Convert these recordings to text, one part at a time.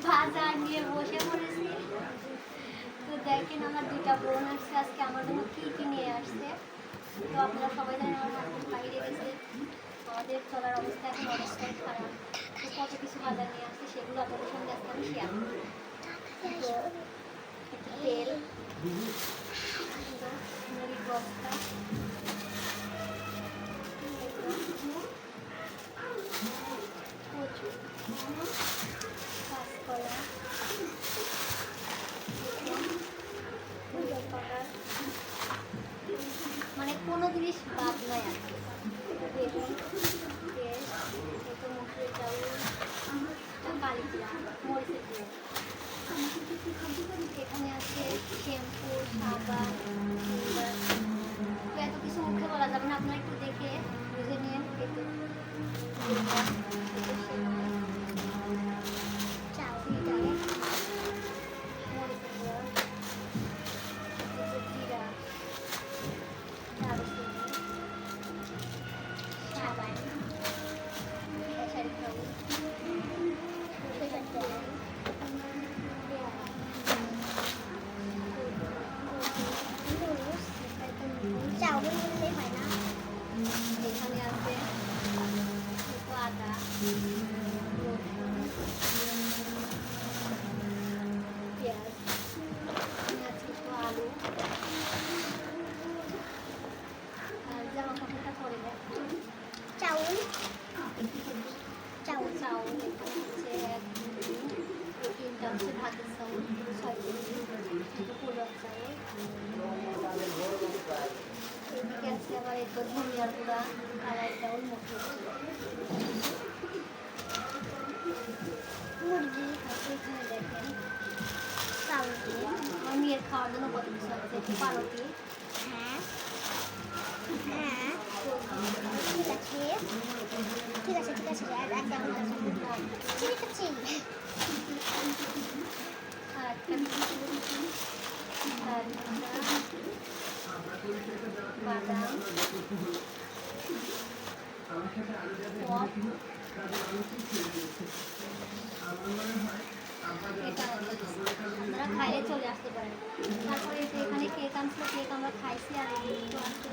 বাজার নিয়ে বসে পড়েছি। তো দেখেন আমার দুইটা বোন আসছে আজকে আমার জন্য কী কী নিয়ে আসছে। তো আপনারা সবাই জানেন আমার হাজবেন্ড বাইরে গেছে, আমাদের চলার অবস্থা এখন অনেকটাই খারাপ। তো কত কিছু বাজার নিয়ে আসছে সেগুলো আপনাদের সঙ্গে আজকে আমি শেয়ার করব। তো তেল, মুড়ির বস্তা, কচু, কাঁচকলা, মানে কোনো জিনিস বাদ নাই আর কি। বেগুন, পেঁয়াজ, এতো মুসুর চাউল, কালি জিরা, মরিচের গুঁড়ো। এখানে আছে শ্যাম্পু, সাবান, তো এত কিছু মুখে বলা যাবে না, আপনারা একটু দেখে বুঝে নিয়ে এখানে আছে আদা, পেঁয়াজ, আলু, আর জামা কাপড়টা পরে চাউল, চাউল চাউল হচ্ছে 3টা হচ্ছে ভাতের চাউল, 6 কেজি পোলার চাউল। এদিকে আছে আবার এই তো ধনিয়ার গুঁড়া, 2.5 চাউল মুরগি আছে। এখানে দেখেন চাউল, আমার মেয়ের খাওয়ার জন্য কত কিছু আছে, পাউরুটি। হ্যাঁ হ্যাঁ ঠিক আছে ঠিক আছে ঠিক আছে আর ঠিক আছে। বাদাম, আপনারা খাইলে চলে আসতে পারেন। তারপরে এখানে কেক আনছিল, কেক আমরা খাইছি আর একটু আসছে।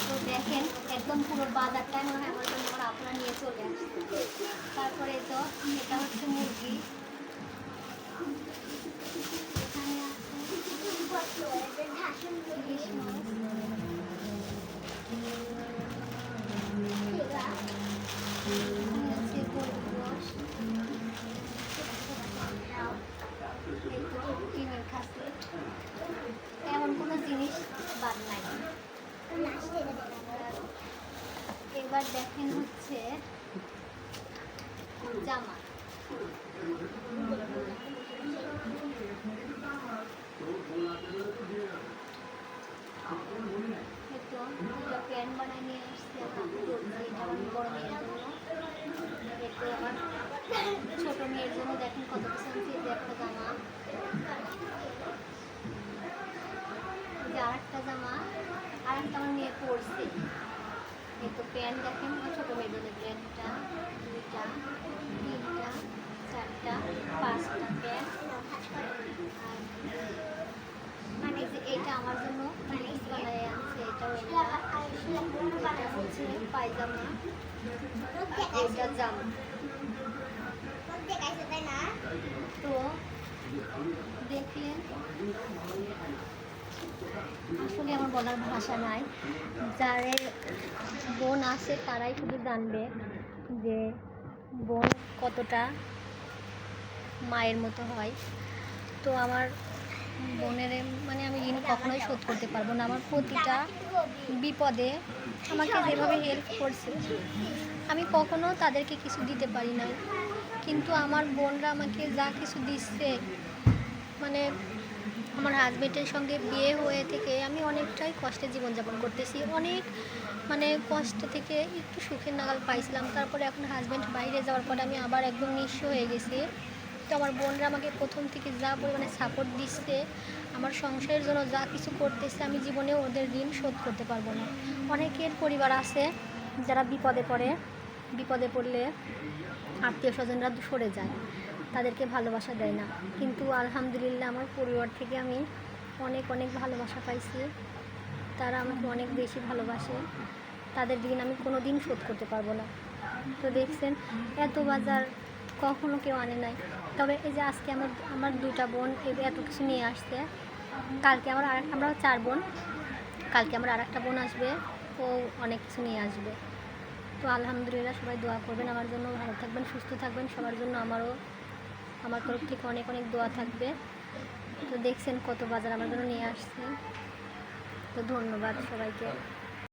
তো দেখেন একদম পুরো বাজারটাই মনে হয় আমার জন্য আমার আপনারা নিয়ে চলে আসছে। তারপরে তো এটা হচ্ছে মুরগি, এখানে আছে ইলিশ মাছ, এখানে আছে গরুর গোশ, ডিমের খাসি, এমন কোনো জিনিস বাদ নাই। এবার দেখেন হচ্ছে জামা, প্যান্ট বানায় নিয়ে আসছি আমার বড় মেয়ের জন্য, একটু আমার ছোট মেয়ের জন্য দেখেন কত কিছু আনছি। একটা জামা, আর একটা জামা, আর একটা আমার মেয়ে পরছে। একটু প্যান্ট দেখেন ছোট মেয়ের জন্য 1টা 2টা 3টা 4টা 5টা প্যান্ট। মানে যে এইটা আমার জন্য বানায় আনছে, এটা হচ্ছে পায়জামা, এটা জামা। তো দেখলেন আসলে আমার বলার ভাষা নাই। যারা বোন আছে তারাই শুধু জানবে যে বোন কতটা মায়ের মতো হয়। তো আমার বোনের মানে আমি ঋণ কখনোই শোধ করতে পারবো না। আমার প্রতিটা বিপদে আমাকে যেভাবে হেল্প করছে আমি কখনো তাদেরকে কিছু দিতে পারি নাই, কিন্তু আমার বোনরা আমাকে যা কিছু দিচ্ছে, মানে আমার হাজবেন্ডের সঙ্গে বিয়ে হয়ে থেকে আমি অনেকটাই কষ্টে জীবনযাপন করতেছি। অনেক মানে কষ্ট থেকে একটু সুখের নাগাল পাইছিলাম। তারপরে এখন হাজব্যান্ড বাইরে যাওয়ার পরে আমি আবার একদম নিঃস্ব হয়ে গেছি। তো আমার বোনরা আমাকে প্রথম থেকে যা পরিমাণে সাপোর্ট দিচ্ছে, আমার সংসারের জন্য যা কিছু করতেছে, আমি জীবনেও ওদের ঋণ শোধ করতে পারবো না। অনেকের পরিবার আছে যারা বিপদে পড়লে আত্মীয় স্বজনরা সরে যায়, তাদেরকে ভালোবাসা দেয় না। কিন্তু আলহামদুলিল্লাহ আমার পরিবার থেকে আমি অনেক অনেক ভালোবাসা পাইছি। তারা আমাকে অনেক বেশি ভালোবাসে। তাদের ঋণ আমি কোনো দিন শোধ করতে পারবো না। তো দেখছেন এত বাজার কখনো কেউ আনে নাই। তবে এই যে আজকে আমার দুটা বোন এত কিছু নিয়ে আসছে। কালকে আমরা 4 বোন, কালকে আমার আরেকটা বোন আসবে, ও অনেক কিছু নিয়ে আসবে। তো আলহামদুলিল্লাহ সবাই দোয়া করবেন আমার জন্য, ভালো থাকবেন, সুস্থ থাকবেন। সবার জন্য আমার তরফ থেকে অনেক অনেক দোয়া থাকবে। তো দেখছেন কত বাজার আমার জন্য নিয়ে আসছে। তো ধন্যবাদ সবাইকে।